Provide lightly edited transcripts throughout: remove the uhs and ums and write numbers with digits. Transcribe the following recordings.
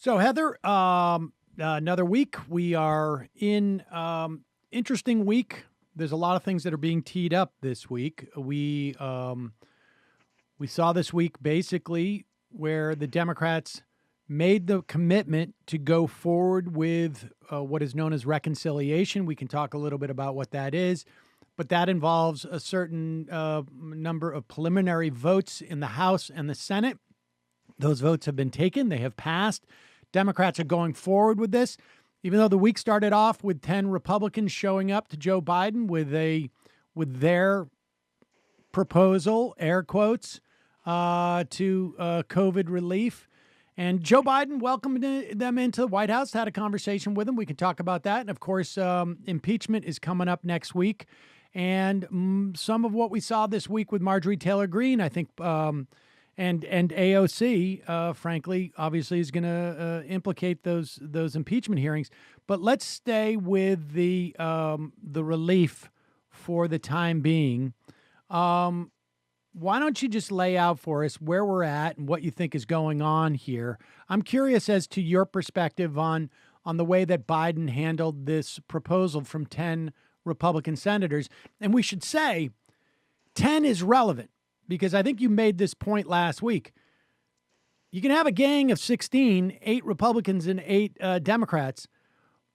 So, Heather, another week. We are in interesting week. There's a lot of things that are being teed up this week. We saw this week basically where the Democrats made the commitment to go forward with what is known as reconciliation. We can talk a little bit about what that is, but that involves a certain number of preliminary votes in the House and the Senate. Those votes have been taken. They have passed. Democrats are going forward with this, even though the week started off with 10 Republicans showing up to Joe Biden with their proposal, air quotes, to COVID relief. And Joe Biden welcomed them into the White House, had a conversation with them. We can talk about that. And of course, impeachment is coming up next week. And some of what we saw this week with Marjorie Taylor Greene, I think, and AOC, frankly, obviously is going to implicate those impeachment hearings. But let's stay with the relief for the time being. Why don't you just lay out for us where we're at and what you think is going on here? I'm curious as to your perspective on the way that Biden handled this proposal from 10 Republican senators. And we should say 10 is relevant because I think you made this point last week. You can have a gang of 16, 8 Republicans and 8 Democrats.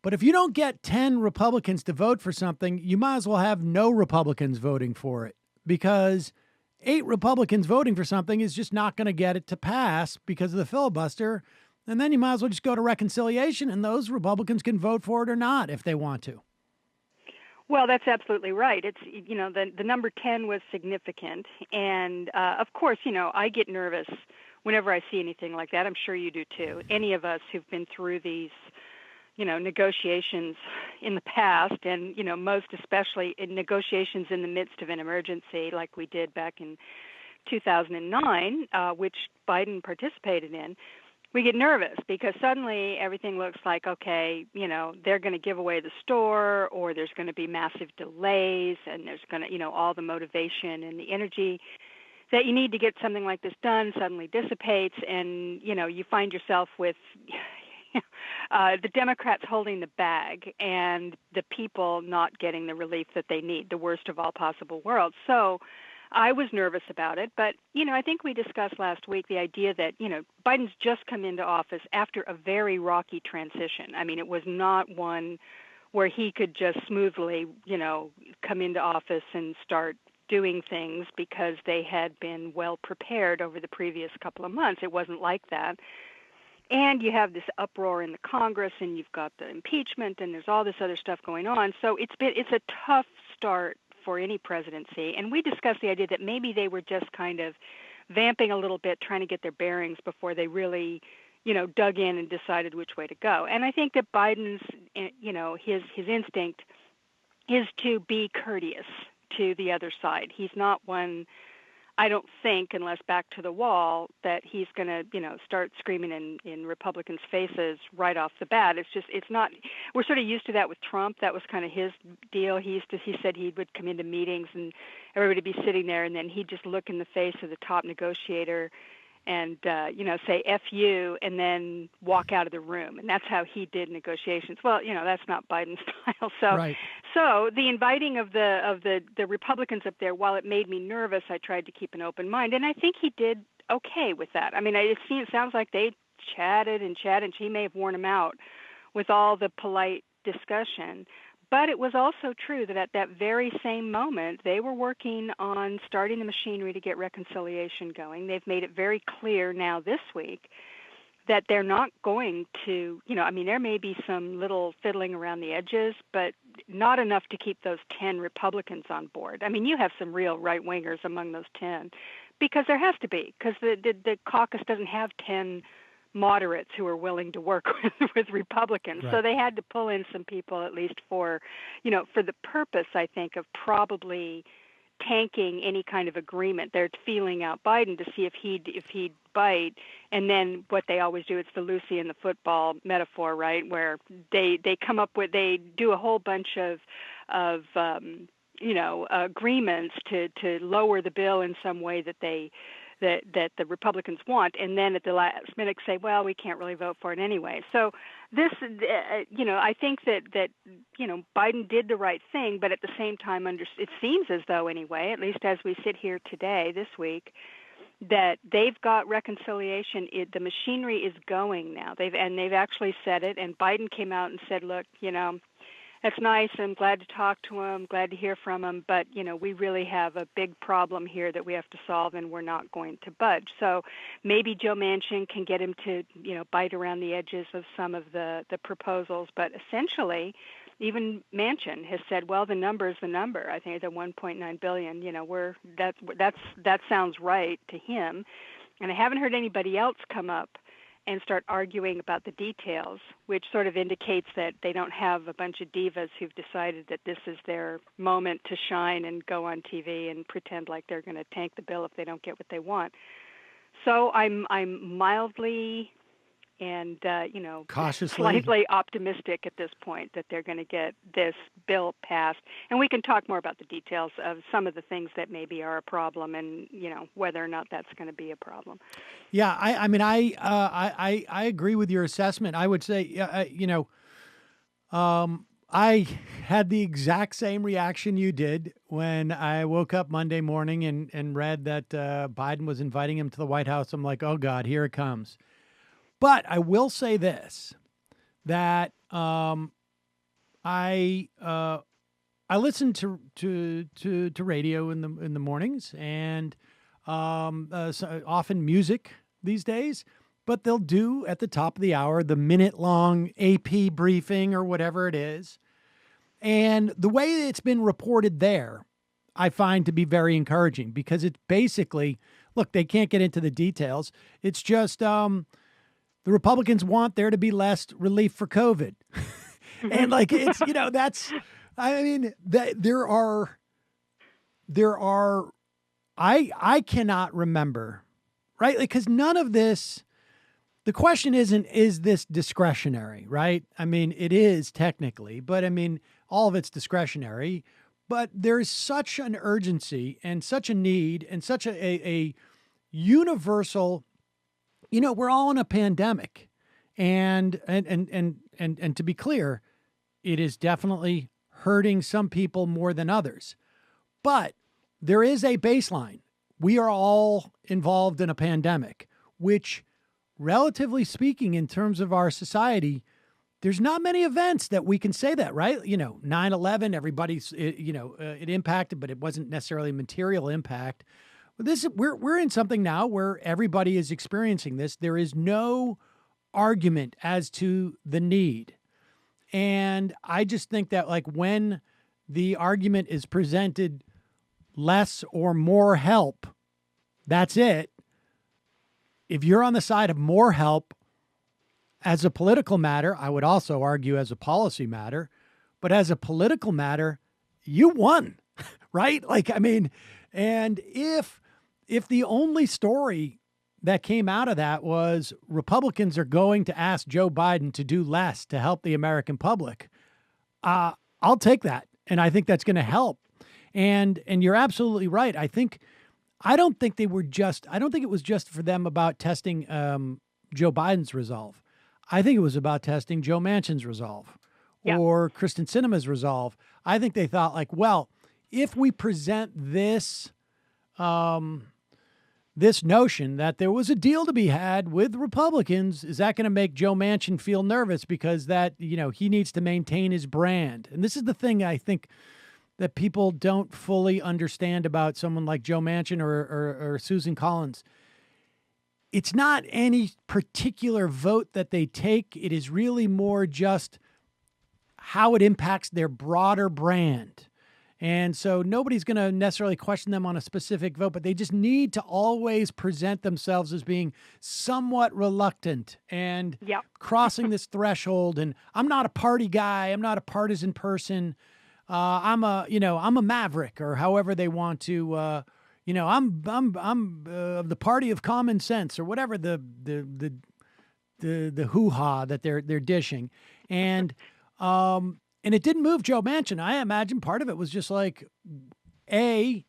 But if you don't get 10 Republicans to vote for something, you might as well have no Republicans voting for it, because 8 Republicans voting for something is just not going to get it to pass because of the filibuster. And then you might as well just go to reconciliation and those Republicans can vote for it or not if they want to. Well, that's absolutely right. It's, the number 10 was significant. And of course, I get nervous whenever I see anything like that. I'm sure you do too. Any of us who've been through these negotiations in the past, and, most especially in negotiations in the midst of an emergency like we did back in 2009, which Biden participated in, we get nervous because suddenly everything looks like, okay, they're going to give away the store, or there's going to be massive delays, and there's going to, all the motivation and the energy that you need to get something like this done suddenly dissipates, and, you find yourself with the Democrats holding the bag and the people not getting the relief that they need, the worst of all possible worlds. So I was nervous about it, but, I think we discussed last week the idea that, Biden's just come into office after a very rocky transition. I mean, it was not one where he could just smoothly, come into office and start doing things because they had been well prepared over the previous couple of months. It wasn't like that. And you have this uproar in the Congress, and you've got the impeachment, and there's all this other stuff going on. So it's a tough start for any presidency. And we discussed the idea that maybe they were just kind of vamping a little bit, trying to get their bearings before they really, dug in and decided which way to go. And I think that Biden's, his instinct is to be courteous to the other side. He's not one, I don't think, unless back to the wall, that he's going to, start screaming in Republicans' faces right off the bat. It's not, we're sort of used to that with Trump. That was kind of his deal. He said he would come into meetings and everybody would be sitting there, and then he'd just look in the face of the top negotiator and, say F you, and then walk out of the room. And that's how he did negotiations. Well, that's not Biden's style. So, Right. So the inviting of the Republicans up there, while it made me nervous, I tried to keep an open mind. And I think he did okay with that. I mean, it sounds like they chatted, and she may have worn him out with all the polite discussion. But it was also true that at that very same moment, they were working on starting the machinery to get reconciliation going. They've made it very clear now this week that they're not going to, there may be some little fiddling around the edges, but not enough to keep those 10 Republicans on board. I mean, you have some real right-wingers among those 10, because there has to be, because the caucus doesn't have 10 moderates who are willing to work with Republicans. Right. So they had to pull in some people, at least for the purpose, I think, of probably tanking any kind of agreement. They're feeling out Biden to see if he'd bite. And then what they always do, it's the Lucy and the football metaphor, right? Where they do a whole bunch of agreements to lower the bill in some way that they that the Republicans want, and then at the last minute say, well, we can't really vote for it anyway. So this, I think that Biden did the right thing, but at the same time, it seems as though anyway, at least as we sit here today, this week, that they've got reconciliation. The machinery is going now. They've actually said it, and Biden came out and said, look, that's nice. I'm glad to talk to him, glad to hear from him, but, we really have a big problem here that we have to solve, and we're not going to budge. So maybe Joe Manchin can get him to, bite around the edges of some of the proposals, but essentially, even Manchin has said, well, the number is the number. I think it's at $1.9 billion. That sounds right to him. And I haven't heard anybody else come up and start arguing about the details, which sort of indicates that they don't have a bunch of divas who've decided that this is their moment to shine and go on TV and pretend like they're going to tank the bill if they don't get what they want. So I'm mildly and cautiously, slightly optimistic at this point that they're going to get this bill passed. And we can talk more about the details of some of the things that maybe are a problem, and whether or not that's going to be a problem. Yeah, I agree with your assessment. I would say, I had the exact same reaction you did when I woke up Monday morning and read that Biden was inviting him to the White House. I'm like, oh God, here it comes. But I will say this, that I listen to radio in the mornings, and so often music these days, but they'll do at the top of the hour the minute-long AP briefing or whatever it is. And the way it's been reported there, I find to be very encouraging, because it's basically, look, they can't get into the details. It's just the Republicans want there to be less relief for COVID. And like, it's, that's, I mean, there are, I cannot remember, right? Like, because none of this, the question isn't, is this discretionary, right? I mean, it is technically, but I mean, all of it's discretionary, but there's such an urgency and such a need and such a universal, we're all in a pandemic, and to be clear, it is definitely hurting some people more than others, but there is a baseline. We are all involved in a pandemic, which, relatively speaking, in terms of our society, there's not many events that we can say that, right? 9/11, everybody's, it impacted, but it wasn't necessarily material impact. We're in something now where everybody is experiencing this. There is no argument as to the need. And I just think that, like, when the argument is presented less or more help, that's it. If you're on the side of more help as a political matter, I would also argue as a policy matter, but as a political matter, you won, right? Like, I mean, and if the only story that came out of that was Republicans are going to ask Joe Biden to do less to help the American public, I'll take that. And I think that's going to help. And you're absolutely right. I don't think it was just for them about testing Joe Biden's resolve. I think it was about testing Joe Manchin's resolve, or Kristen Sinema's resolve. I think they thought, like, well, if we present this this notion that there was a deal to be had with Republicans, is that going to make Joe Manchin feel nervous because that, he needs to maintain his brand? And this is the thing I think that people don't fully understand about someone like Joe Manchin or Susan Collins. It's not any particular vote that they take. It is really more just how it impacts their broader brand. And so nobody's going to necessarily question them on a specific vote, but they just need to always present themselves as being somewhat reluctant and crossing this threshold. And I'm not a party guy. I'm not a partisan person. I'm a maverick, or however they want to, I'm of the party of common sense, or whatever the hoo-ha that they're dishing. And it didn't move Joe Manchin. I imagine part of it was just like, A,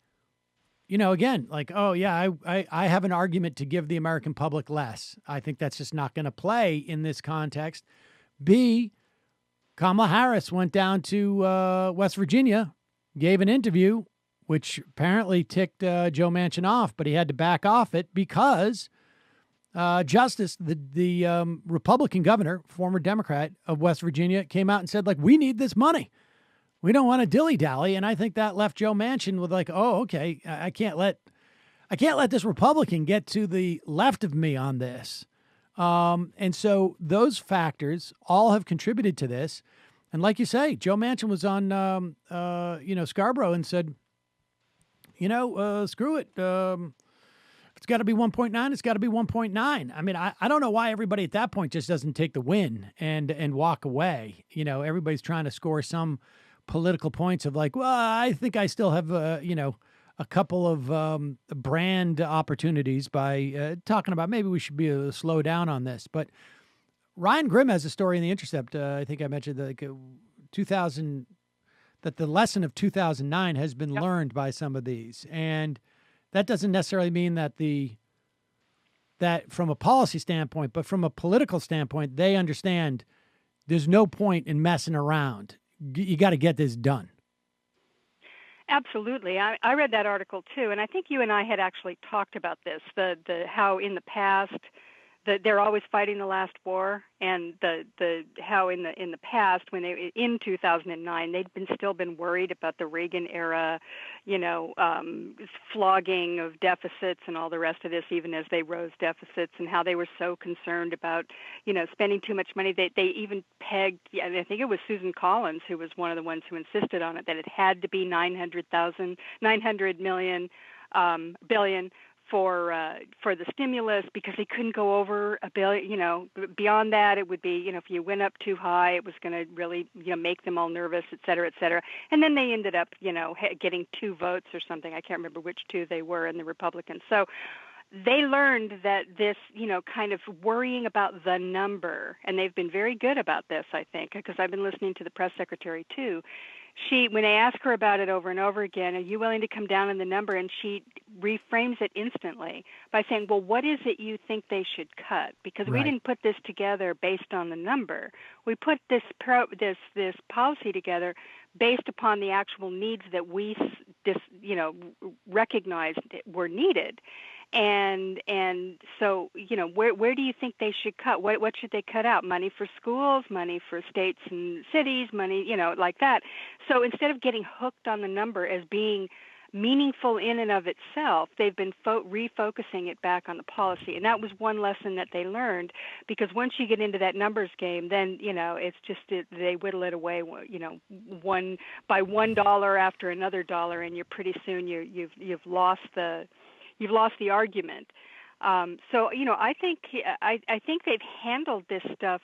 again, like, oh yeah, I have an argument to give the American public less. I think that's just not going to play in this context. B, Kamala Harris went down to West Virginia, gave an interview, which apparently ticked Joe Manchin off, but he had to back off it because Justice, the Republican governor, former Democrat of West Virginia, came out and said, like, we need this money. We don't want to dilly dally. And I think that left Joe Manchin with like, oh, okay, I can't let this Republican get to the left of me on this. And so those factors all have contributed to this. And like you say, Joe Manchin was on, Scarborough and said, screw it. If it's got to be 1.9, it's got to be 1.9. I mean, I don't know why everybody at that point just doesn't take the win and walk away. Everybody's trying to score some political points of like, well, I think I still have, a couple of brand opportunities by talking about maybe we should be slow down on this. But Ryan Grimm has a story in The Intercept. I think I mentioned like 2000, that the lesson of 2009 has been learned by some of these. And that doesn't necessarily mean that that from a policy standpoint, but from a political standpoint, they understand there's no point in messing around. You got to get this done. Absolutely. I read that article too, and I think you and I had actually talked about this, the how in the past that they're always fighting the last war, and the how in the past when they in 2009 they'd still been worried about the Reagan era, flogging of deficits and all the rest of this, even as they rose deficits, and how they were so concerned about spending too much money. They even pegged, and I think it was Susan Collins who was one of the ones who insisted on it, that it had to be 900 billion for the stimulus, because they couldn't go over $1 billion. Beyond that, it would be, if you went up too high, it was going to really, make them all nervous, et cetera, et cetera. And then they ended up, getting 2 votes or something. I can't remember which 2 they were in the Republicans. So they learned that this, kind of worrying about the number, and they've been very good about this, I think, because I've been listening to the press secretary too. When they ask her about it over and over again, are you willing to come down in the number? And she reframes it instantly by saying, well, what is it you think they should cut? Because we didn't put this together based on the number. We put this policy together based upon the actual needs that we recognized were needed. And so, where do you think they should cut? What should they cut out? Money for schools, money for states and cities, money, like that. So instead of getting hooked on the number as being meaningful in and of itself, they've been refocusing it back on the policy. And that was one lesson that they learned, because once you get into that numbers game, then, it's just they whittle it away, one by $1 after another dollar, and you're pretty soon you've lost the argument. So I think they've handled this stuff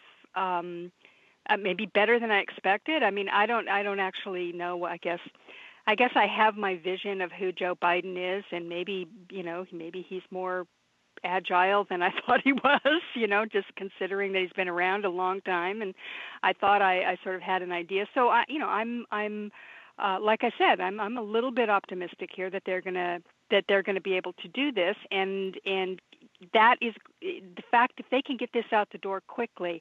maybe better than I expected. I mean, I don't actually know. I guess I have my vision of who Joe Biden is, and maybe he's more agile than I thought he was. Just considering that he's been around a long time, and I thought I sort of had an idea. So I'm like I said, I'm a little bit optimistic here that they're gonna be able to do this, and that is the fact, if they can get this out the door quickly.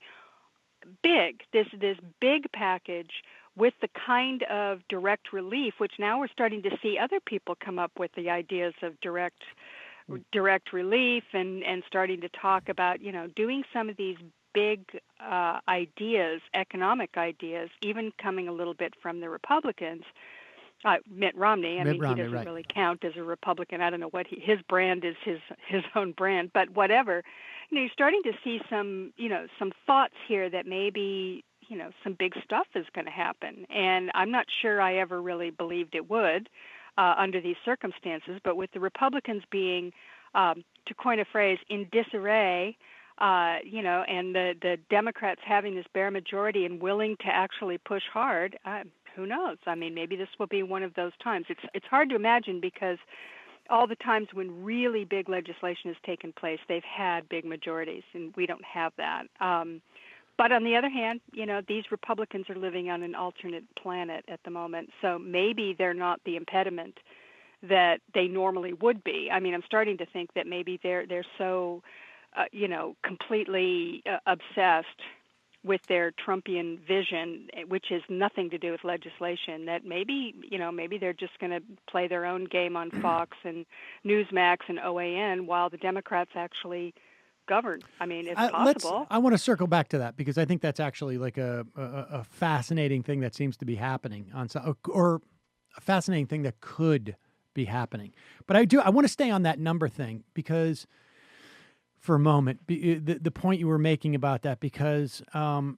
This big package with the kind of direct relief, which now we're starting to see other people come up with the ideas of direct relief, and starting to talk about doing some of these big ideas, economic ideas, even coming a little bit from the Republicans. Mitt Romney. He doesn't really count as a Republican. I don't know what his brand is, his own brand, but whatever. You're starting to see some thoughts here that maybe, some big stuff is going to happen. And I'm not sure I ever really believed it would under these circumstances. But with the Republicans being, to coin a phrase, in disarray, and the Democrats having this bare majority and willing to actually push hard, who knows? I mean, maybe this will be one of those times. It's hard to imagine, because all the times when really big legislation has taken place, they've had big majorities, and we don't have that. But on the other hand, these Republicans are living on an alternate planet at the moment, so maybe they're not the impediment that they normally would be. I mean, I'm starting to think that maybe they're so, completely obsessed with their Trumpian vision, which has nothing to do with legislation, that maybe they're just going to play their own game on Fox and Newsmax and OAN while the Democrats actually govern. I mean, it's possible. I want to circle back to that because I think that's actually like a fascinating thing that seems to be happening or a fascinating thing that could be happening. But I want to stay on that number thing because for a moment, the point you were making about that, because, as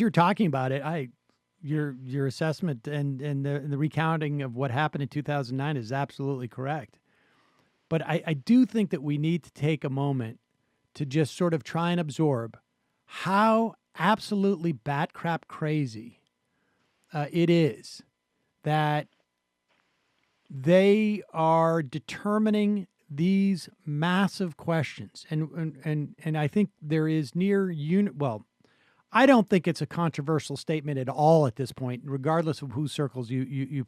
you're talking about it, your assessment and the recounting of what happened in 2009 is absolutely correct. But I do think that we need to take a moment to just sort of try and absorb how absolutely bat crap crazy it is that they are determining these massive questions. And I think there is I don't think it's a controversial statement at all at this point, regardless of whose circles you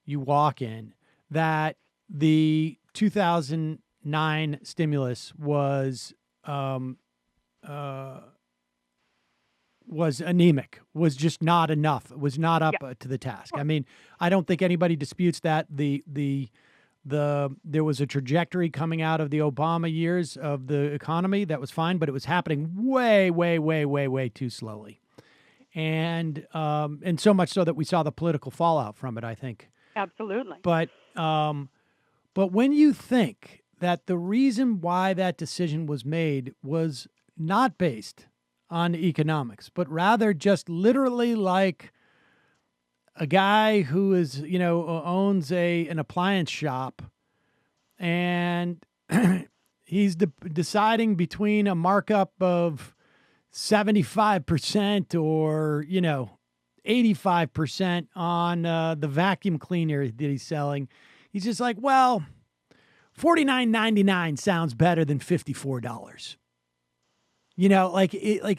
walk in, that the 2009 stimulus was anemic, was just not enough, was not up to the task. I mean, I don't think anybody disputes that. There was a trajectory coming out of the Obama years of the economy that was fine, but it was happening way too slowly. And so much so that we saw the political fallout from it, I think. Absolutely. But when you think that the reason why that decision was made was not based on economics, but rather just literally like a guy who is, owns an appliance shop, and he's deciding between a markup of 75% or 85% on the vacuum cleaner that he's selling. He's just like, well, $49.99 sounds better than $54.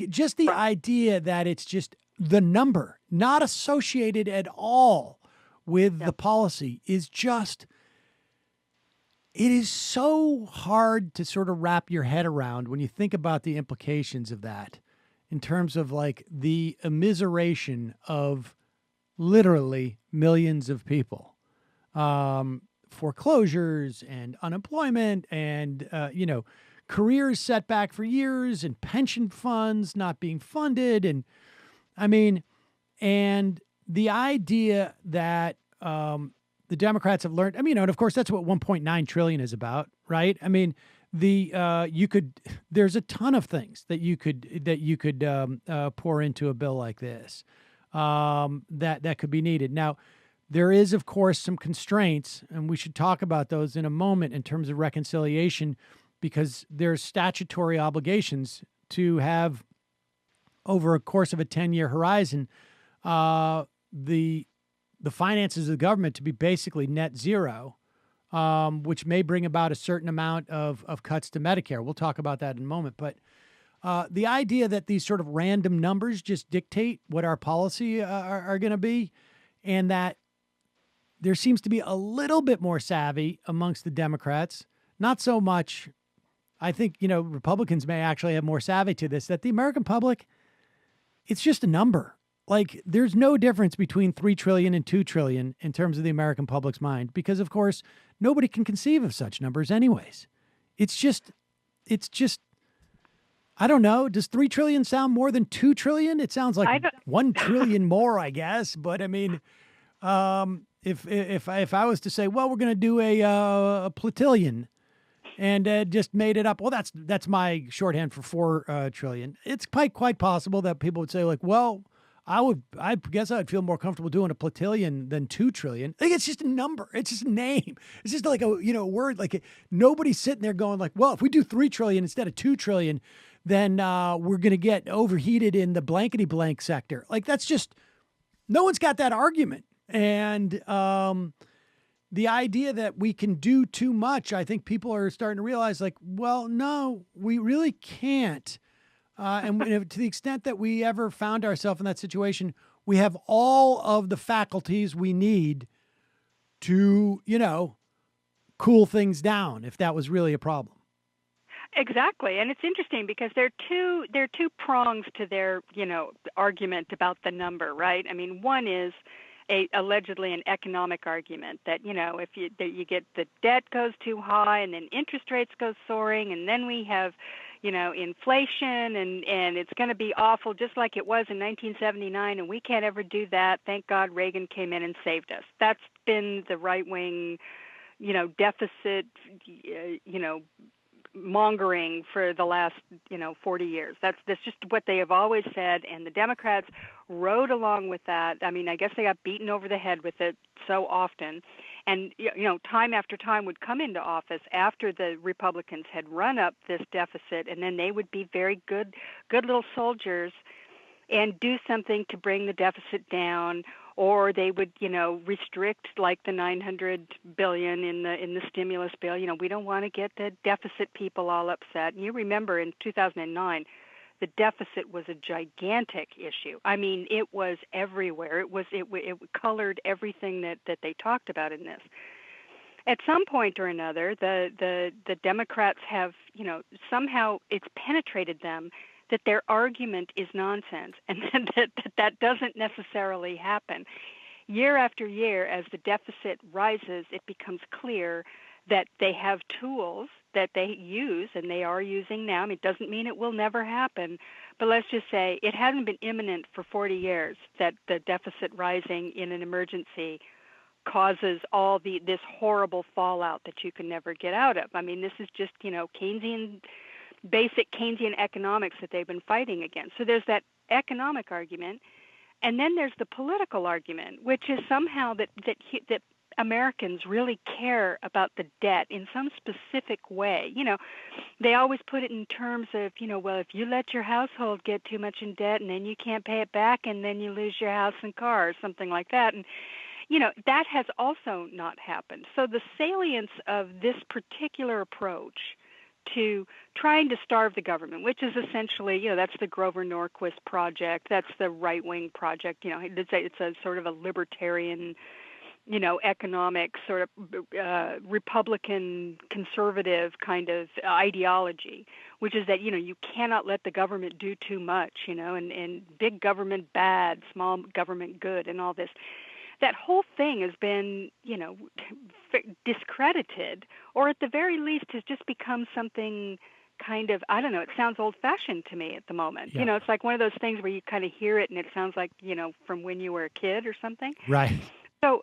Just the idea that it's just the number, not associated at all with the policy, is just, it is so hard to sort of wrap your head around when you think about the implications of that in terms of like the immiseration of literally millions of people. Foreclosures and unemployment and, careers set back for years and pension funds not being funded. And and the idea that the Democrats have learned, and of course, that's what 1.9 trillion is about, right? I mean, there's a ton of things that you could pour into a bill like this that could be needed. Now, there is, of course, some constraints, and we should talk about those in a moment in terms of reconciliation, because there's statutory obligations to have, over a course of a 10-year horizon, the finances of the government to be basically net zero, which may bring about a certain amount of cuts to Medicare. We'll talk about that in a moment. But the idea that these sort of random numbers just dictate what our policy are going to be, and that there seems to be a little bit more savvy amongst the Democrats, not so much. I think, Republicans may actually have more savvy to this, that the American public, it's just a number. Like, there's no difference between 3 trillion and 2 trillion in terms of the American public's mind, because, of course, nobody can conceive of such numbers anyways. It's just, I don't know. Does 3 trillion sound more than 2 trillion? It sounds like 1 trillion more, I guess. But I mean, if I was to say, well, we're going to do a platillion, and just made it up, well, that's my shorthand for 4 trillion. It's quite possible that people would say, like, well, I guess I'd feel more comfortable doing a platillion than 2 trillion. I think it's just a number. It's just a name. It's just like a word. Like, nobody's sitting there going like, well, if we do 3 trillion instead of 2 trillion, then we're going to get overheated in the blankety blank sector. Like, that's just, no one's got that argument. And the idea that we can do too much, I think people are starting to realize, like, well, no, we really can't. And to the extent that we ever found ourselves in that situation, we have all of the faculties we need to, cool things down if that was really a problem. Exactly, and it's interesting because there are two prongs to their argument about the number, right? I mean, one is allegedly an economic argument that if you get the debt goes too high and then interest rates go soaring and then we have inflation and it's going to be awful just like it was in 1979 and we can't ever do that. Thank God Reagan came in and saved us. That's been the right wing deficit mongering for the last 40 years. That's just what they have always said, and the Democrats rode along with that. I mean, I guess they got beaten over the head with it so often, and time after time would come into office after the Republicans had run up this deficit, and then they would be very good little soldiers and do something to bring the deficit down, or they would, restrict like the $900 billion in the stimulus bill. We don't want to get the deficit people all upset. And you remember in 2009, the deficit was a gigantic issue. I mean, it was everywhere. It colored everything that they talked about in this. At some point or another, the Democrats have, somehow it's penetrated them that their argument is nonsense, and that doesn't necessarily happen. Year after year, as the deficit rises, it becomes clear that they have tools that they use, and they are using now. I mean, it doesn't mean it will never happen, but let's just say it hasn't been imminent for 40 years that the deficit rising in an emergency causes all this horrible fallout that you can never get out of. I mean, this is just, basic Keynesian economics that they've been fighting against. So there's that economic argument, and then there's the political argument, which is somehow that Americans really care about the debt in some specific way. They always put it in terms of, well, if you let your household get too much in debt and then you can't pay it back and then you lose your house and car or something like that. And that has also not happened. So the salience of this particular approach to trying to starve the government, which is essentially, that's the Grover Norquist project, that's the right-wing project, it's a sort of a libertarian, economic sort of Republican conservative kind of ideology, which is that, you cannot let the government do too much, and big government bad, small government good, and all this. That whole thing has been, discredited, or at the very least has just become something kind of, I don't know, it sounds old-fashioned to me at the moment. Yeah. It's like one of those things where you kind of hear it and it sounds like, from when you were a kid or something. Right. So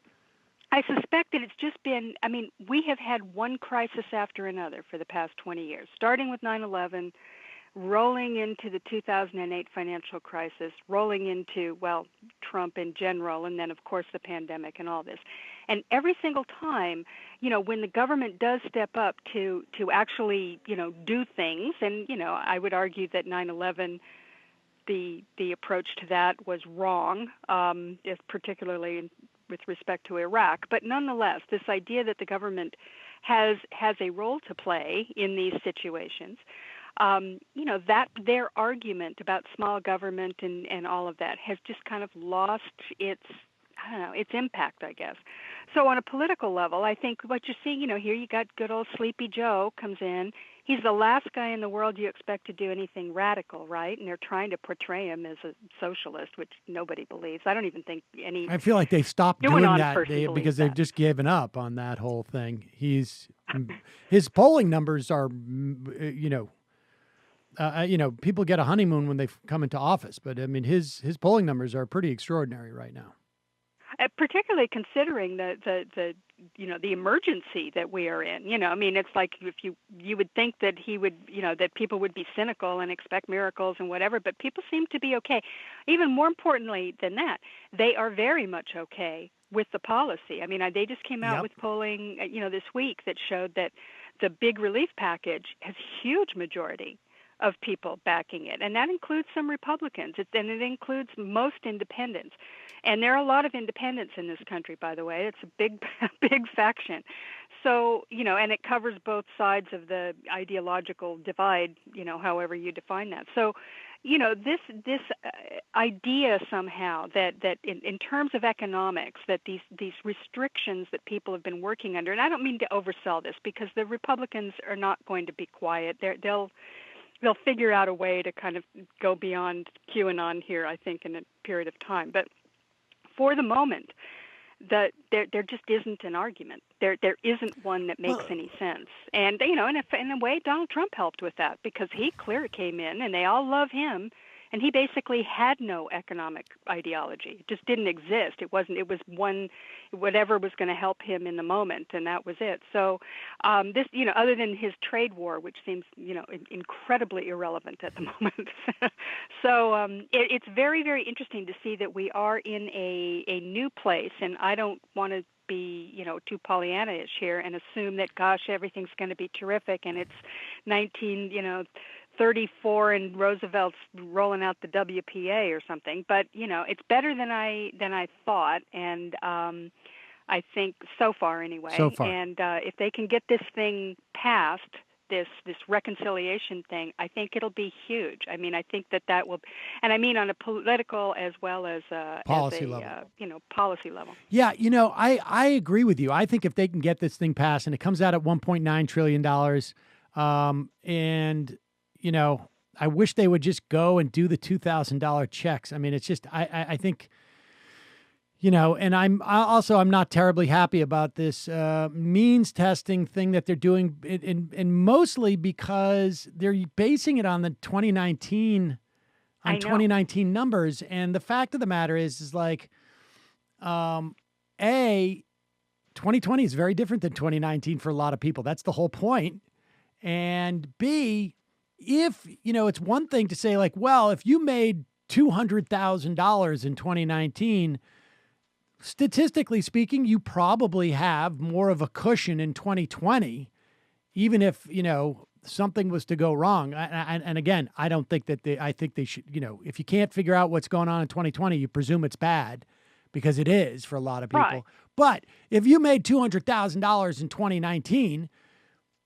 I suspect that it's just been, I mean, we have had one crisis after another for the past 20 years, starting with 9/11, rolling into the 2008 financial crisis, rolling into, Trump in general, and then, of course, the pandemic and all this. And every single time, when the government does step up to actually, do things, and, I would argue that 9/11, the approach to that was wrong, particularly with respect to Iraq. But nonetheless, this idea that the government has a role to play in these situations, that their argument about small government and all of that has just kind of lost its impact, I guess. So on a political level, I think what you're seeing, here you got good old Sleepy Joe comes in. He's the last guy in the world you expect to do anything radical, right? And they're trying to portray him as a socialist, which nobody believes. I don't even think any. I feel like they've stopped doing that because they've that. just given up on that whole thing. His polling numbers are, people get a honeymoon when they come into office, but I mean, his polling numbers are pretty extraordinary right now. Particularly considering the emergency that we are in. I mean, it's like if you would think that he would, that people would be cynical and expect miracles and whatever, but people seem to be okay. Even more importantly than that, they are very much okay with the policy. I mean, they just came out with polling, this week that showed that the big relief package has huge majority of people backing it, and that includes some Republicans, and it includes most independents. And there are a lot of independents in this country, by the way. It's a big, big faction. So, and it covers both sides of the ideological divide, however you define that. So, this idea somehow that in terms of economics, that these restrictions that people have been working under, and I don't mean to oversell this, because the Republicans are not going to be quiet. They'll figure out a way to kind of go beyond QAnon here, I think, in a period of time. But for the moment, there just isn't an argument. There isn't one that makes any sense. And in a way, Donald Trump helped with that, because he clearly came in and they all love him, and he basically had no economic ideology. It just didn't exist. It was whatever was going to help him in the moment, and that was it. So this, other than his trade war, which seems, incredibly irrelevant at the moment. So it's very, very interesting to see that we are in a new place, and I don't want to be, too Pollyanna-ish here and assume that, gosh, everything's going to be terrific, and it's 1934 and Roosevelt's rolling out the WPA or something. But it's better than I thought, and I think so far anyway. So far. And if they can get this thing passed, this reconciliation thing, I think it'll be huge. I mean, I think that will, and I mean on a political as well as policy level. Policy level. Yeah, I agree with you. I think if they can get this thing passed, and it comes out at $1.9 trillion, and I wish they would just go and do the $2,000 checks. I mean, it's just, I think, and I'm not terribly happy about this means testing thing that they're doing, and mostly because they're basing it on the 2019 numbers. And the fact of the matter is like, 2020 is very different than 2019 for a lot of people. That's the whole point. And B, if, it's one thing to say like, well, if you made $200,000 in 2019, statistically speaking, you probably have more of a cushion in 2020, even if, something was to go wrong. And again, I don't think that I think they should, if you can't figure out what's going on in 2020, you presume it's bad, because it is for a lot of people. Right. But if you made $200,000 in 2019,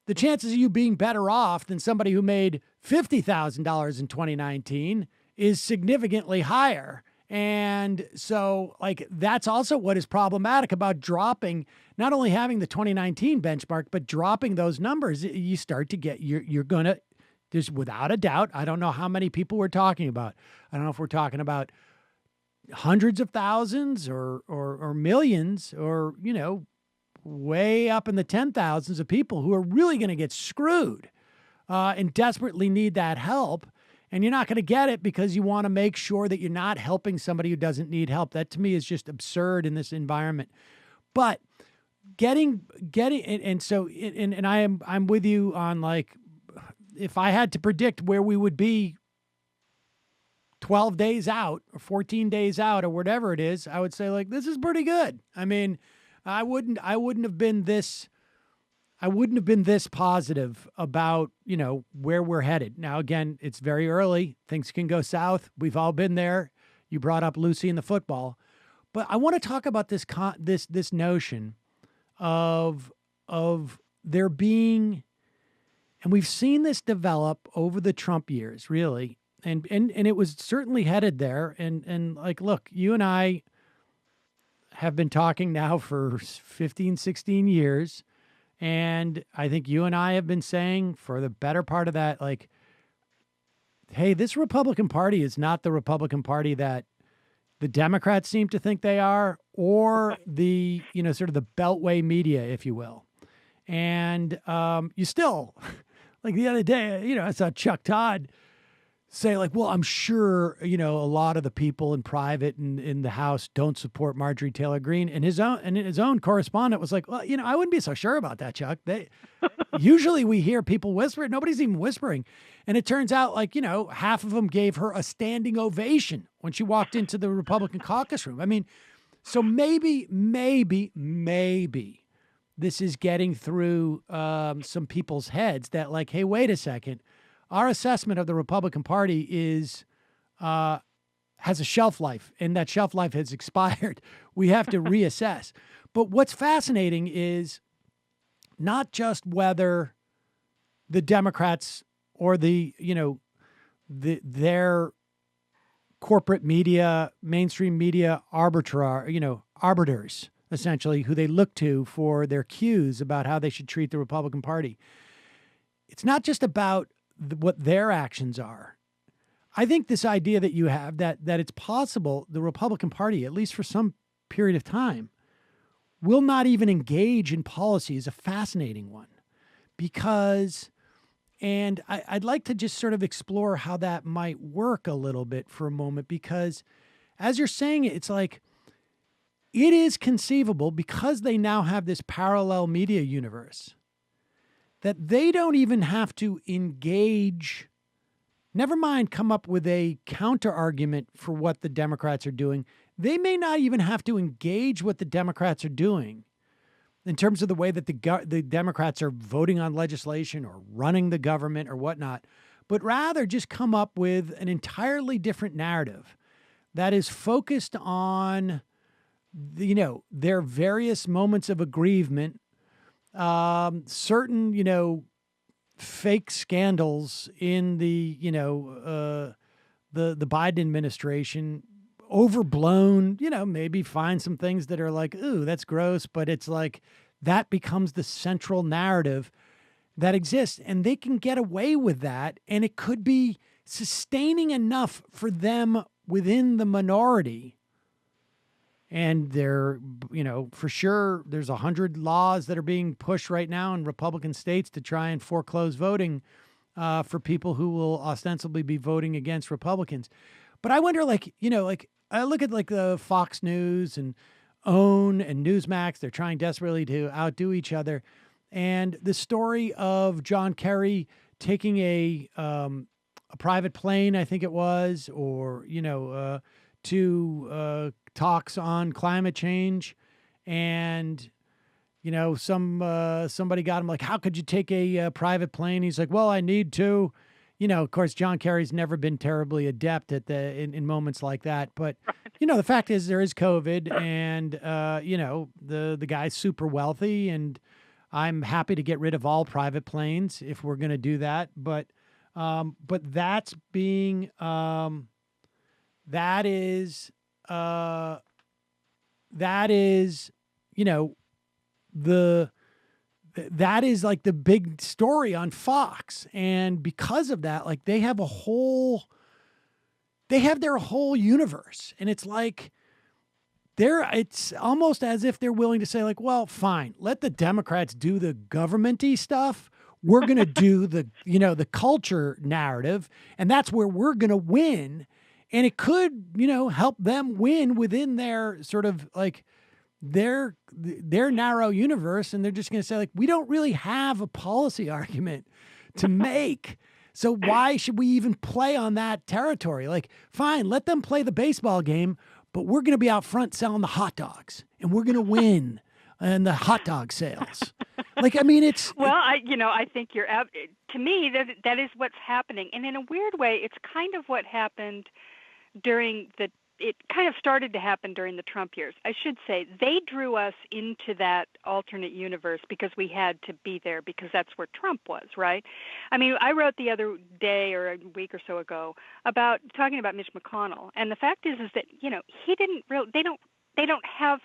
the chances of you being better off than somebody who made $50,000 in 2019 is significantly higher. And so, like, that's also what is problematic about dropping, not only having the 2019 benchmark, but dropping those numbers. You start to get, you're going to, there's without a doubt, I don't know how many people we're talking about. I don't know if we're talking about hundreds of thousands or millions, or, way up in the 10,000s of people who are really going to get screwed and desperately need that help. And you're not going to get it because you want to make sure that you're not helping somebody who doesn't need help. That to me is just absurd in this environment. But getting, and I'm with you on, like, if I had to predict where we would be 12 days out or 14 days out or whatever it is, I would say, like, this is pretty good. I mean, I wouldn't have been this positive about, where we're headed. Now, again, it's very early. Things can go south. We've all been there. You brought up Lucy and the football. But I want to talk about this notion of there being, and we've seen this develop over the Trump years, really. And it was certainly headed there. And like, look, you and I have been talking now for 15, 16 years. And I think you and I have been saying for the better part of that, like, hey, this Republican Party is not the Republican Party that the Democrats seem to think they are, or the, sort of the Beltway media, if you will. And you still, like the other day, I saw Chuck Todd say, like, well, I'm sure, a lot of the people in private and in the House don't support Marjorie Taylor Greene. And his own correspondent was like, well, I wouldn't be so sure about that, Chuck. Usually we hear people whisper. Nobody's even whispering. And it turns out, like, half of them gave her a standing ovation when she walked into the Republican caucus room. I mean, so maybe this is getting through some people's heads that, like, hey, wait a second. our assessment of the Republican Party is has a shelf life, and that shelf life has expired. We have to reassess. But what's fascinating is not just whether the Democrats or their corporate media, mainstream media arbiters, essentially, who they look to for their cues about how they should treat the Republican Party. It's not just about what their actions are. I think this idea that you have that it's possible the Republican Party, at least for some period of time, will not even engage in policy is a fascinating one, because, and I'd like to just sort of explore how that might work a little bit for a moment, because as you're saying it, it's like, it is conceivable, because they now have this parallel media universe, that they don't even have to engage, never mind come up with a counter argument for what the Democrats are doing. They may not even have to engage what the Democrats are doing in terms of the way that the Democrats are voting on legislation or running the government or whatnot, but rather just come up with an entirely different narrative that is focused on, their various moments of aggrievement, certain, fake scandals in the Biden administration, overblown, maybe find some things that are like, ooh, that's gross, but it's like that becomes the central narrative that exists, and they can get away with that, and it could be sustaining enough for them within the minority. And they're, for sure, there's 100 laws that are being pushed right now in Republican states to try and foreclose voting for people who will ostensibly be voting against Republicans. But I wonder, I look at the Fox News and OWN and Newsmax. They're trying desperately to outdo each other. And the story of John Kerry taking a private plane, I think it was, or, to talks on climate change, and somebody got him like, how could you take a private plane? He's like, well, I need to. Of course, John Kerry's never been terribly adept at in moments like that. But the fact is, there is COVID, and the guy's super wealthy, and I'm happy to get rid of all private planes if we're going to do that. But that's being that is that is like the big story on Fox. And because of that, like they have their whole universe. And it's like, it's almost as if they're willing to say like, well, fine, let the Democrats do the government-y stuff. We're going to do the culture narrative, and that's where we're going to win. And it could, help them win within their sort of like their narrow universe. And they're just going to say like, we don't really have a policy argument to make. So why should we even play on that territory? Like, fine, let them play the baseball game, but we're going to be out front selling the hot dogs, and we're going to win in the hot dog sales. Like, I mean, it's... Well, I think you're... To me, that is what's happening. And in a weird way, it's kind of what happened it kind of started to happen during the Trump years. I should say they drew us into that alternate universe because we had to be there, because that's where Trump was, right? I mean, I wrote the other day or a week or so ago about talking about Mitch McConnell, and the fact is that he didn't really. They don't have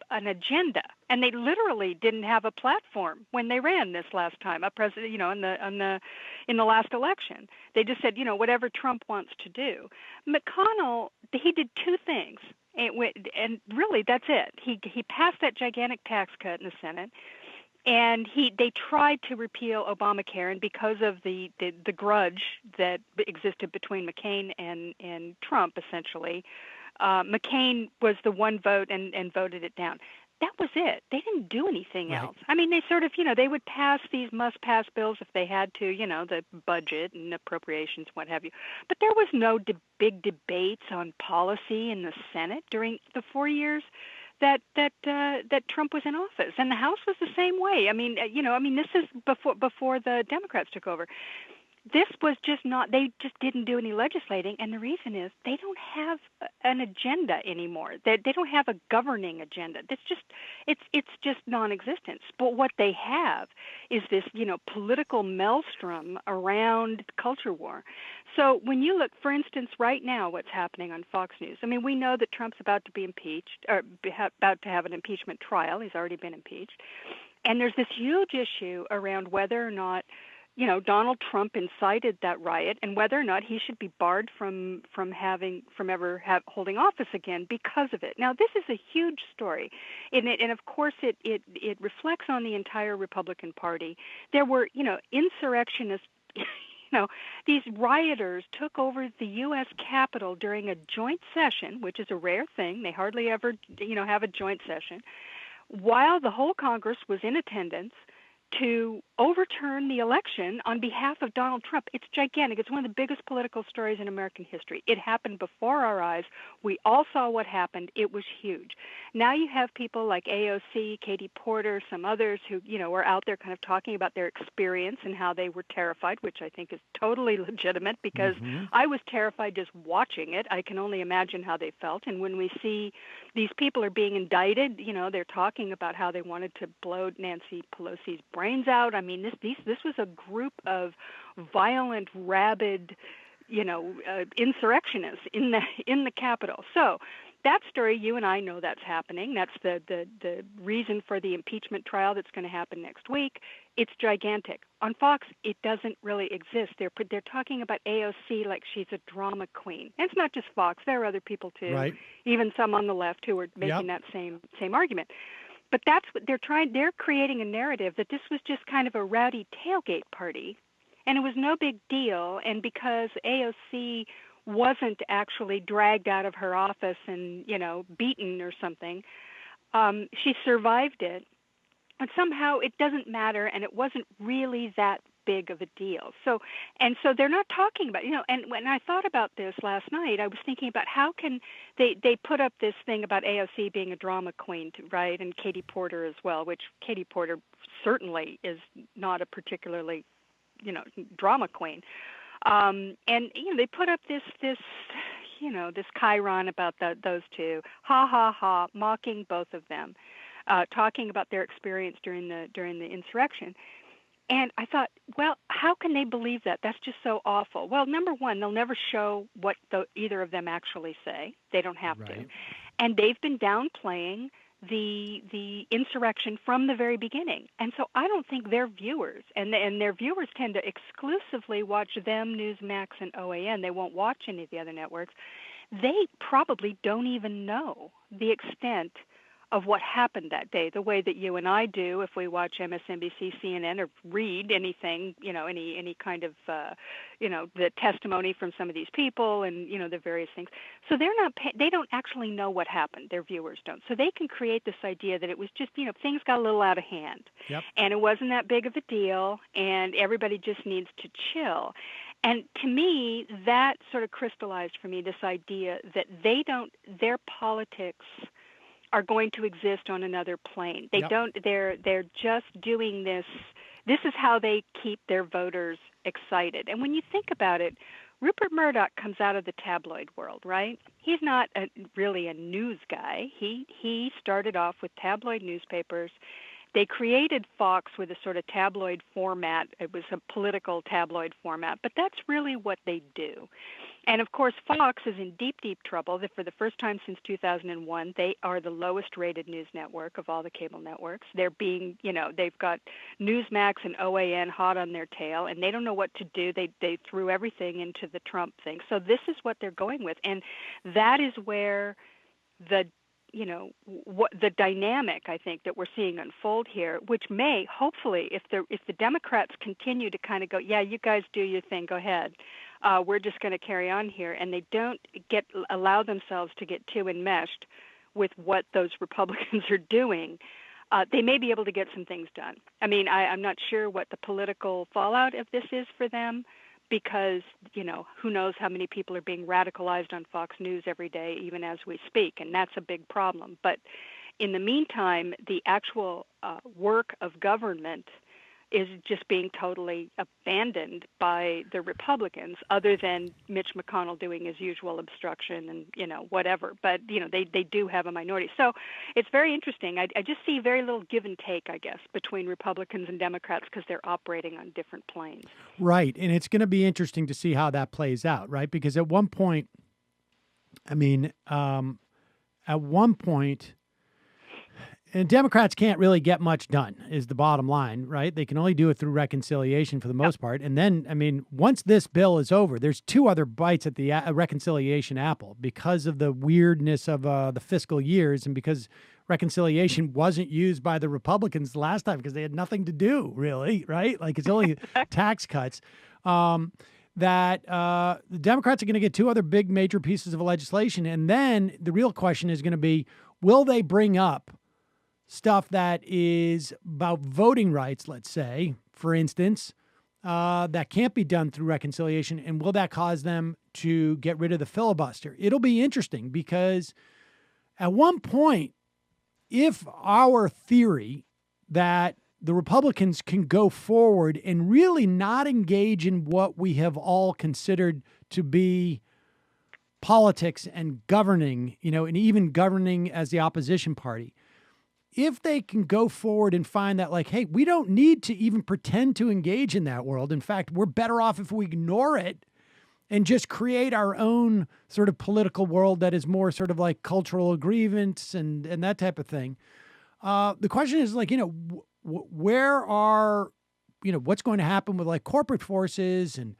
an agenda, and they literally didn't have a platform when they ran this last time. A president, in the last election, they just said, whatever Trump wants to do. McConnell, he did two things, and really that's it. He passed that gigantic tax cut in the Senate, and they tried to repeal Obamacare, and because of the grudge that existed between McCain and Trump, essentially. McCain was the one vote and voted it down. That was it. They didn't do anything else. I mean, they sort of, they would pass these must-pass bills if they had to, the budget and appropriations, what have you. But there was no big debates on policy in the Senate during the 4 years that Trump was in office, and the House was the same way. I mean, this is before the Democrats took over. this was just not, they just didn't do any legislating, and the reason is they don't have an agenda anymore. They don't have a governing agenda. It's just non-existent. But what they have is this, political maelstrom around culture war. So when you look, for instance, right now, what's happening on Fox News, I mean, we know that Trump's about to be impeached, or about to have an impeachment trial. He's already been impeached. And there's this huge issue around whether or not Donald Trump incited that riot, and whether or not he should be barred from ever holding office again because of it. Now, this is a huge story, and of course, it reflects on the entire Republican Party. There were, insurrectionists. These rioters took over the U.S. Capitol during a joint session, which is a rare thing. They hardly ever, have a joint session, while the whole Congress was in attendance, to overturn the election on behalf of Donald Trump. It's gigantic. It's one of the biggest political stories in American history. It happened before our eyes. We all saw what happened. It was huge. Now you have people like AOC, Katie Porter, some others who, were out there kind of talking about their experience and how they were terrified, which I think is totally legitimate, because I was terrified just watching it. I can only imagine how they felt. And when we see these people are being indicted, they're talking about how they wanted to blow Nancy Pelosi's brains out. I mean, this was a group of violent, rabid, insurrectionists in the Capitol. So that story, you and I know that's happening. That's the reason for the impeachment trial that's going to happen next week. It's gigantic. On Fox, it doesn't really exist. They're talking about AOC like she's a drama queen. And it's not just Fox. There are other people too, right? Even some on the left who are making that same argument. But that's what they're trying. They're creating a narrative that this was just kind of a rowdy tailgate party, and it was no big deal. And because AOC wasn't actually dragged out of her office and, beaten or something, she survived it. But somehow it doesn't matter, and it wasn't really that big of a deal. So they're not talking about, and when I thought about this last night, I was thinking about how can they put up this thing about AOC being a drama queen, right, and Katie Porter as well, which Katie Porter certainly is not a particularly, drama queen. And they put up this chyron about those two, ha ha ha, mocking both of them, talking about their experience during the insurrection. And I thought, well, how can they believe that? That's just so awful. Well, number one, they'll never show what either of them actually say. They don't have to. And they've been downplaying the insurrection from the very beginning. And so I don't think their viewers, and their viewers tend to exclusively watch them, Newsmax, and OAN. They won't watch any of the other networks. They probably don't even know the extent of what happened that day, the way that you and I do if we watch MSNBC, CNN, or read anything, any kind of, the testimony from some of these people and, the various things. So they don't actually know what happened. Their viewers don't. So they can create this idea that it was just, things got a little out of hand. Yep. And it wasn't that big of a deal, and everybody just needs to chill. And to me, that sort of crystallized for me this idea that their politics are going to exist on another plane. They don't. They're just doing this. This is how they keep their voters excited. And when you think about it, Rupert Murdoch comes out of the tabloid world, right? He's not really a news guy. He started off with tabloid newspapers. They created Fox with a sort of tabloid format. It was a political tabloid format, but that's really what they do. And, of course, Fox is in deep, deep trouble. For the first time since 2001, they are the lowest-rated news network of all the cable networks. They're being, they've got Newsmax and OAN hot on their tail, and they don't know what to do. They threw everything into the Trump thing. So this is what they're going with. And that is where the dynamic, I think, that we're seeing unfold here, which may, hopefully, if the Democrats continue to kind of go, yeah, you guys do your thing, go ahead, we're just going to carry on here, and they don't allow themselves to get too enmeshed with what those Republicans are doing, they may be able to get some things done. I mean, I'm not sure what the political fallout of this is for them, because, who knows how many people are being radicalized on Fox News every day, even as we speak, and that's a big problem. But in the meantime, the actual work of government is just being totally abandoned by the Republicans, other than Mitch McConnell doing his usual obstruction and, whatever. But, they do have a minority. So it's very interesting. I just see very little give and take, I guess, between Republicans and Democrats because they're operating on different planes. Right. And it's going to be interesting to see how that plays out, right? Because at one point, and Democrats can't really get much done, is the bottom line, right? They can only do it through reconciliation for the most part. And then, once this bill is over, there's two other bites at the reconciliation apple because of the weirdness of the fiscal years and because reconciliation wasn't used by the Republicans the last time because they had nothing to do, really, right? Like it's only tax cuts. That the Democrats are going to get two other big major pieces of legislation. And then the real question is going to be, will they bring up stuff that is about voting rights, let's say, for instance, that can't be done through reconciliation? And will that cause them to get rid of the filibuster? It'll be interesting because at one point, if our theory that the Republicans can go forward and really not engage in what we have all considered to be politics and governing, and even governing as the opposition party, if they can go forward and find that, like, hey, we don't need to even pretend to engage in that world. In fact, we're better off if we ignore it and just create our own sort of political world that is more sort of like cultural grievance and that type of thing. The question is, like, where are, what's going to happen with like corporate forces and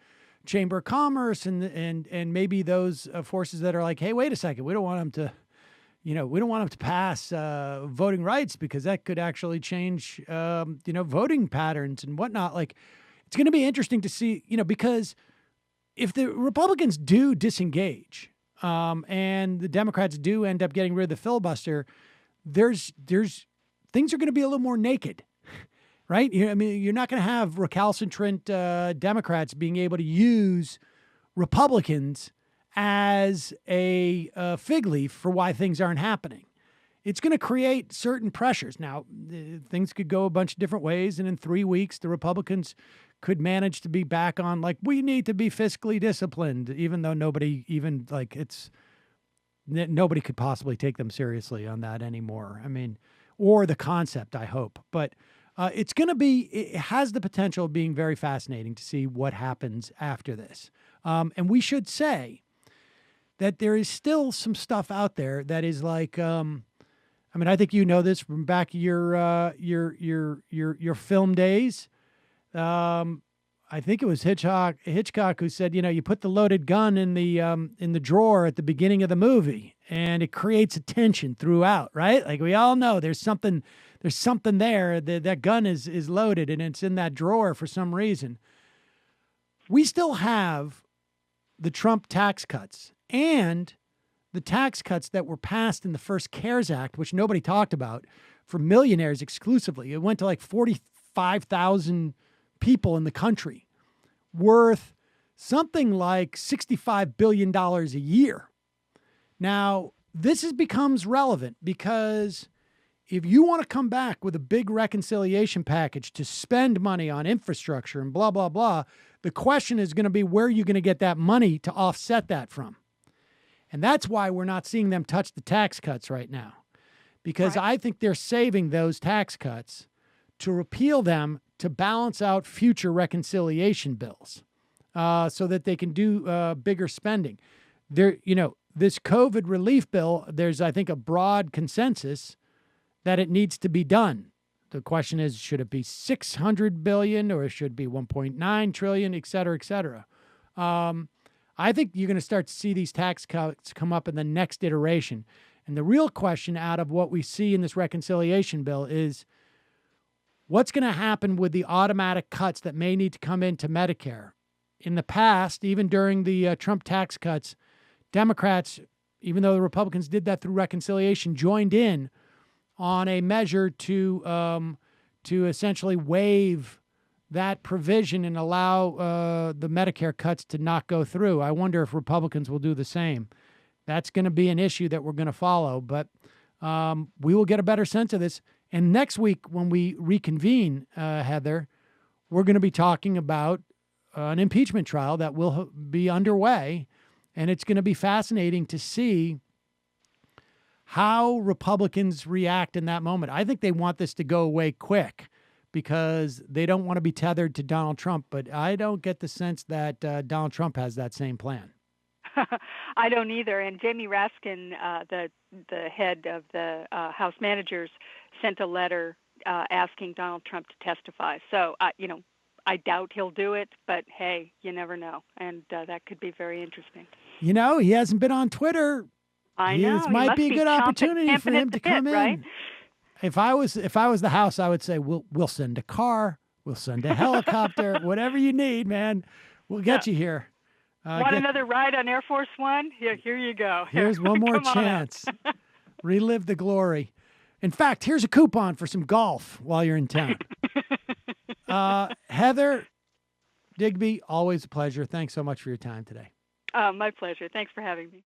Chamber of Commerce and maybe those forces that are like, hey, wait a second, we don't want them to, we don't want them to pass voting rights because that could actually change, voting patterns and whatnot. Like, it's going to be interesting to see, because if the Republicans do disengage and the Democrats do end up getting rid of the filibuster, there's things are going to be a little more naked. Right? You're not going to have recalcitrant Democrats being able to use Republicans as a fig leaf for why things aren't happening. It's going to create certain pressures. Now, things could go a bunch of different ways, and in 3 weeks, the Republicans could manage to be back on, like, we need to be fiscally disciplined, even though nobody could possibly take them seriously on that anymore. Or the concept, I hope. But it has the potential of being very fascinating to see what happens after this. And we should say that there is still some stuff out there that is like, I think you know this from back your film days. I think it was Hitchcock who said, you put the loaded gun in the drawer at the beginning of the movie, and it creates a tension throughout, right? Like we all know there's something there. That gun is loaded and it's in that drawer for some reason. We still have the Trump tax cuts and the tax cuts that were passed in the first CARES Act, which nobody talked about, for millionaires exclusively. It went to like 45,000 people in the country, worth something like $65 billion a year. Now, this becomes relevant because if you want to come back with a big reconciliation package to spend money on infrastructure and blah, blah, blah, the question is going to be, where are you going to get that money to offset that from? And that's why we're not seeing them touch the tax cuts right now, because I think they're saving those tax cuts to repeal them to balance out future reconciliation bills so that they can do bigger spending. This COVID relief bill, there's, I think, a broad consensus that it needs to be done. The question is, should it be $600 billion or should it be $1.9 trillion, et cetera, et cetera? I think you're going to start to see these tax cuts come up in the next iteration. And the real question out of what we see in this reconciliation bill is, what's going to happen with the automatic cuts that may need to come into Medicare? In the past, even during the Trump tax cuts, Democrats, even though the Republicans did that through reconciliation, joined in on a measure to essentially waive that provision and allow the Medicare cuts to not go through. I wonder if Republicans will do the same. That's going to be an issue that we're going to follow, but we will get a better sense of this. And next week, when we reconvene, Heather, we're going to be talking about an impeachment trial that will be underway. And it's going to be fascinating to see how Republicans react in that moment. I think they want this to go away quick because they don't want to be tethered to Donald Trump. But I don't get the sense that Donald Trump has that same plan. I don't either. And Jamie Raskin, the head of the House Managers, sent a letter asking Donald Trump to testify. So, I doubt he'll do it, but hey, you never know. And that could be very interesting. You know, he hasn't been on Twitter. I know. This might be a good opportunity for him to come in. Right? If I was the House, I would say we'll send a car, we'll send a helicopter, whatever you need, man. We'll get you here. Want another ride on Air Force One? Here you go. Here's one more chance. Relive the glory. In fact, here's a coupon for some golf while you're in town. Heather Digby, always a pleasure. Thanks so much for your time today. My pleasure. Thanks for having me.